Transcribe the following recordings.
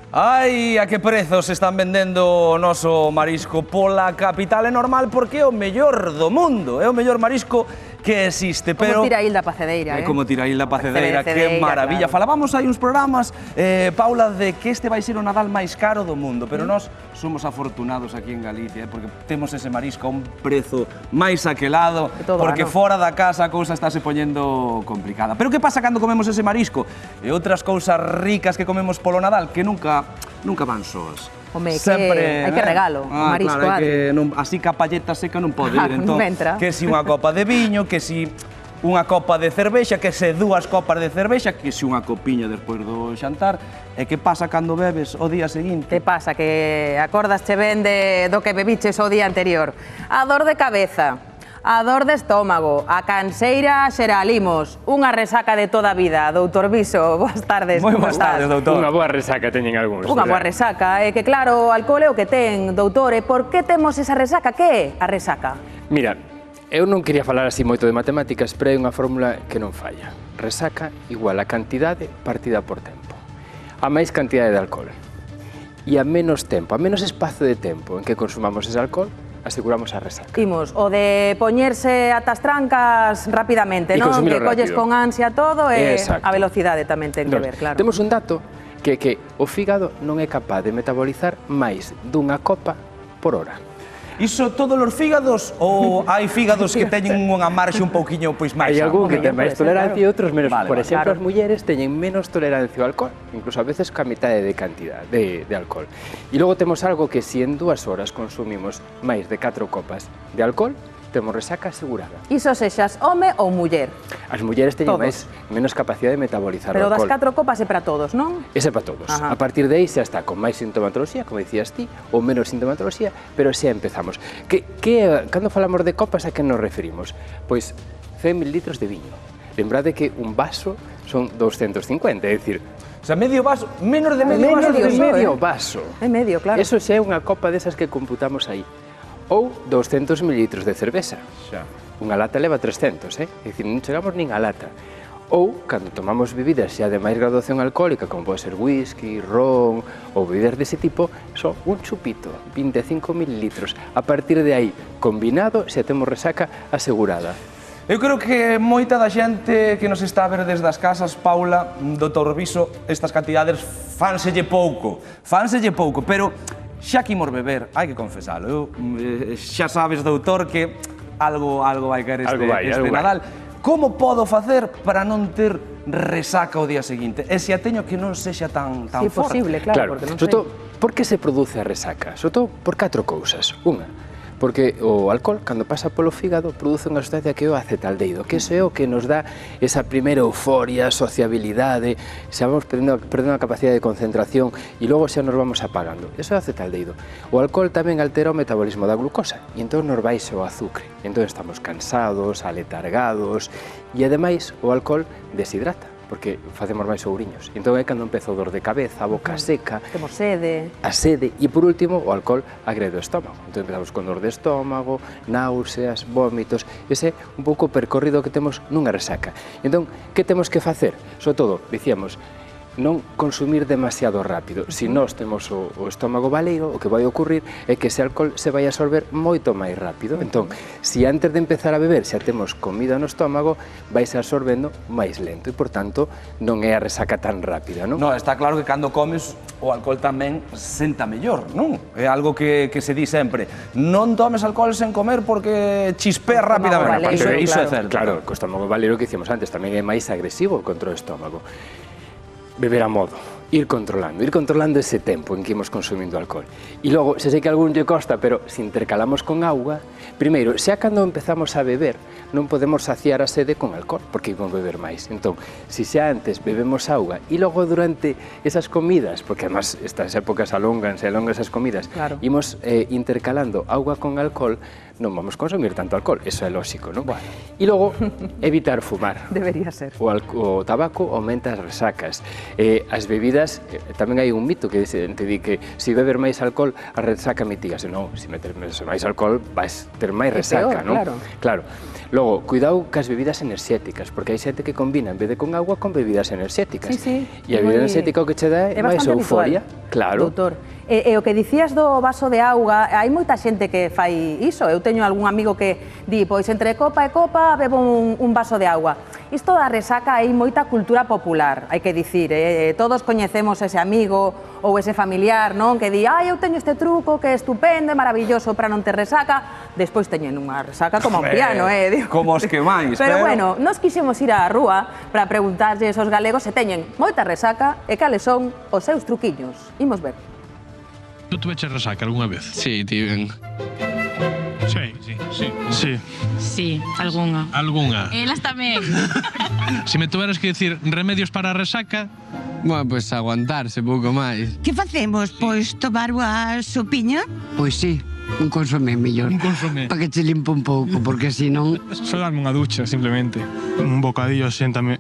Ai, a que prezos se están vendendo o noso marisco pola capital? É normal porque é o mellor do mundo, é o mellor marisco que existe, pero... Como tira Hilda Pacedeira, Como tira Hilda Pacedeira, que maravilla. Claro. Falábamos hai uns programas, Paula, de que este vai ser o Nadal máis caro do mundo, pero nós somos afortunados aquí en Galicia, porque temos ese marisco a un prezo máis aquelado, porque fora da casa a cousa está se poñendo complicada. Pero que pasa cando comemos ese marisco e outras cousas ricas que comemos polo Nadal que nunca van soas? Home, hai que regalo, o marisco, claro, así que a palleta seca non pode ir, entón, que si unha copa de viño, que si unha copa de cervexa, que se dúas copas de cervexa, que si unha copiña despois do xantar. E que pasa cando bebes o día seguinte? Que pasa? Que acordaste ben do que bebiches o día anterior. A dor de cabeza, a dor de estómago, a canseira xeralimos, unha resaca de toda a vida. Doutor Viso, boas tardes. Moi boas tardes, doutor. Unha boa resaca teñen algúns. Unha boa resaca, é que claro, o alcohol é o que ten, doutor, e por que temos esa resaca? Que é a resaca? Mira, eu non quería falar así moito de matemáticas, pero hai unha fórmula que non falla. Resaca igual a cantidade partida por tempo. A máis cantidade de alcohol e a menos tempo, a menos espazo de tempo en que consumamos ese alcohol, aseguramos a resaca. Imos, o de poñerse atas trancas rapidamente, non? Que colles con ansia todo e a velocidade tamén ten que ver, claro. Temos un dato que o fígado non é capaz de metabolizar máis dunha copa por hora. Iso todos os fígados ou hai fígados que teñen unha marxe un pouquiño pois máis? Hai algún que ten máis tolerancia e outros menos. Por exemplo, as mulleres teñen menos tolerancia ao alcohol, incluso a veces ca mitade de cantidad de alcohol. E logo temos algo que se en 2 horas consumimos máis de 4 copas de alcohol, temos resaca asegurada. Iso sexas home ou muller? As mulleres teñen menos capacidade de metabolizar o alcohol. Pero das 4 copas é para todos, non? Ese é para todos. A partir de aí xa está con máis sintomatoloxía, como dicías ti, ou menos sintomatoloxía, pero xa empezamos. Cando falamos de copas, a que nos referimos? Pois 100 mililitros de viño. Lembrade que un vaso son 250, é dicir... O sea, medio vaso, menos de medio vaso. Medio vaso. É medio, claro. Eso xa é unha copa desas que computamos aí. Ou 200 mililitros de cerveza. Unha lata leva 300, é dicir, non chegamos nin a lata. Ou, cando tomamos bebidas xa de máis graduación alcohólica, como pode ser whisky, ron ou bebidas dese tipo, só un chupito, 25 mililitros. A partir de aí, combinado, xa temos resaca asegurada. Eu creo que moita da xente que nos está a ver desde as casas, Paula, doutor Viso, estas cantidades fánselle pouco, pero xa que imos beber, hai que confesalo. Xa sabes, doutor, que algo vai caer este Nadal. Como podo facer para non ter resaca o día seguinte? E se a teño que non sexa tan forte? Si, posible, claro. Sobre todo, por que se produce a resaca? Sobre todo por 4 cousas. Unha, porque o alcohol, cando pasa polo fígado, produce unha sustancia que é o acetaldehído, que é o que nos dá esa primeira euforia, sociabilidade, xa vamos perdendo a capacidade de concentración e logo xa nos vamos apagando. Eso é o acetaldehído. O alcohol tamén altera o metabolismo da glucosa e entón nos baixa o azúcar. Entón estamos cansados, aletargados e ademais o alcohol deshidrata, porque facemos máis ouriños. Entón é cando empeza o dor de cabeza, a boca seca, temos sede. A sede e, por último, o alcohol agrede o estómago. Entón empezamos con dor de estómago, náuseas, vómitos. Ese é un pouco o percorrido que temos nunha resaca. Entón, que temos que facer? Sobre todo, dicíamos, non consumir demasiado rápido. Se nós temos o estómago baleiro, o que vai ocurrir é que ese alcohol se vai absorber moito máis rápido. Entón, se antes de empezar a beber xa temos comida no estómago, vais absorbendo máis lento e, por tanto, non é a resaca tan rápida, non? Non, está claro que cando comes o alcohol tamén senta mellor, non? É algo que se di sempre. Non tomes alcohol sen comer porque chispea rapidamente. Iso é certo. Claro, o estómago baleiro que dicíamos antes tamén é máis agresivo contra o estómago. Beber a modo, ir controlando ese tempo en que imos consumindo alcohol. E logo, se sei que algún lle costa, pero se intercalamos con auga, primeiro, xa cando empezamos a beber, non podemos saciar a sede con alcohol, porque imos beber máis. Entón, se xa antes bebemos auga e logo durante esas comidas, porque además estas épocas alongan esas comidas, imos intercalando auga con alcohol, non vamos consumir tanto alcohol, eso é lógico, non? E logo, evitar fumar. Debería ser. O tabaco aumenta as resacas. As bebidas, tamén hai un mito que te di que se beber máis alcohol, a resaca mitígase. Non, se meter máis alcohol, vais ter máis resaca, non? Claro. Logo, cuidado cas bebidas enerxéticas, porque hai xente que combina, en vez de con agua, con bebidas enerxéticas. Sí, E a bebida enerxética o que che dá é máis euforia. Claro. Doutor, e o que dicías do vaso de auga, hai moita xente que fai iso. Eu teño algún amigo que di, pois entre copa e copa bebo un vaso de auga. Isto da resaca hai moita cultura popular, hai que dicir, todos coñecemos ese amigo ou ese familiar, non? Que di, eu teño este truco que é estupendo, é maravilloso para non ter resaca, despois teñen unha resaca como un piano, Como os que máis, pero bueno, nos quixemos ir á rúa para preguntarlle aos galegos se teñen moita resaca e cales son os seus truquiños. Imos ver. Tú tuveches resaca algunha vez? Sí, tiven. Sí. Algunha. Algunha. Elas tamén. Se me tuveras que dicir remedios para a resaca, Bueno, pois aguantarse pouco máis. Que facemos? Pois tomar unha sopiña? Pois sí, un consomé mellor. un consomé. Para que che limpe un pouco, porque senón... Só darme unha ducha, simplemente. Un bocadillo, séntame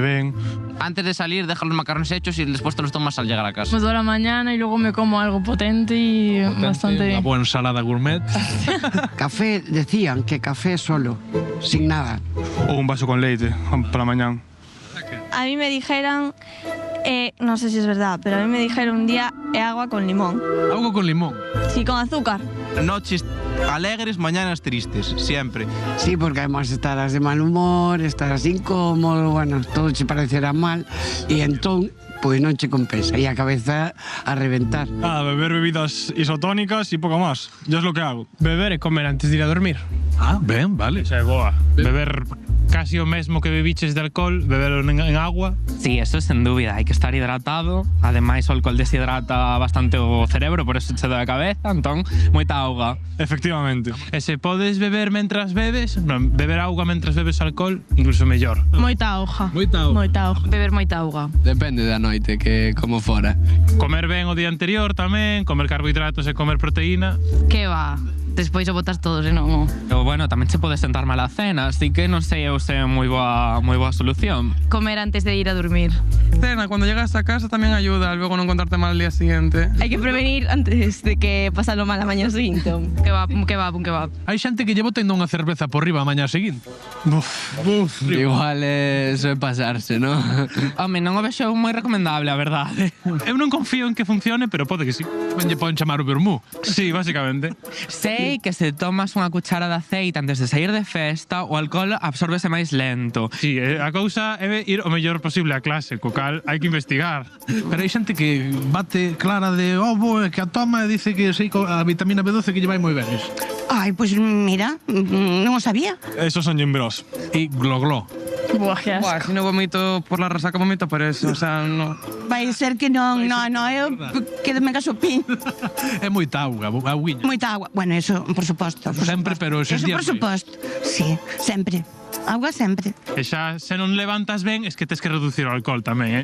ben. Antes de salir, deja los macarrones hechos y después te los tomas al llegar a casa. Me toda la mañana y luego me como algo potente y bastante... Unha boa ensalada gourmet. Café, decían que café solo, sin nada. Ou un vaso con leite, para mañán. A mí me dijeron, no sé si es verdad, pero a mí me dijeron un día agua con limón. Algo con limón. Sí, con azúcar. Noches alegres, mañanas tristes, siempre. Sí, porque además estarás de mal humor, estarás incómodo, bueno, todo che parecerá mal, e entón, pois non che compensa, e a cabeza a reventar. Nada, beber bebidas isotónicas e pouco máis. Yo es lo que hago. Beber e comer antes de ir a dormir. Ah, ben, vale. Esa é boa. Beber casi o mesmo que bebiches de alcohol, beber en agua. Sí, eso sin dúbida, hai que estar hidratado. Ademais, o alcohol deshidrata bastante o cerebro, por eso che dá a cabeza, entón, moita auga. Efectivamente. E se podes beber mentras bebes, non, beber auga mentras bebes alcohol, incluso mellor. Moita auga. Moita auga. Moita auga. Beber moita auga. Depende da noite, que como fora. Comer ben o día anterior tamén, comer carbohidratos e comer proteína. Que va? Despois o botas todos, non? Pero bueno, tamén se pode sentar mal a cena, así que non sei eu se é moi boa solución. Comer antes de ir a dormir. Cena, cuando llegas a casa tamén ayuda, luego non encontrarte mal al día siguiente. Hay que prevenir antes de que pasarlo mal a mañana siguiente. Que va, que va. Hai xente que lle botendo unha cerveza por riba a mañá seguinte. Igual suele pasarse, ¿no? Home, non o vexo moi recomendable, a verdade. Eu non confío en que funcione, pero pode que sí. Ben lle poden chamar o vermú. Sí, básicamente. Sei que se tomas unha cuchara de aceite antes de sair de festa, o alcohol absórbese máis lento. Sí, a cousa é ir o mellor posible a clase, co cal hai que investigar. Pero hai xente que bate clara de que a toma e dice que sei a vitamina B12 que lle vai moi ben iso. Ai, pois mira, non o sabía. Esos son gimbros. E gloglo. Buah, que asco. Si no vomito por la resaca, vomito por eso, o sea, no. Vai ser que non, eu quedome ca sopín. É moita auga, auguiña. Moita agua. Bueno, eso, por suposto. Sempre, pero eses Eso días... por suposto. Sí, sempre. Agua sempre. E xa, se non levantas ben, es que tes que reducir o alcohol tamén,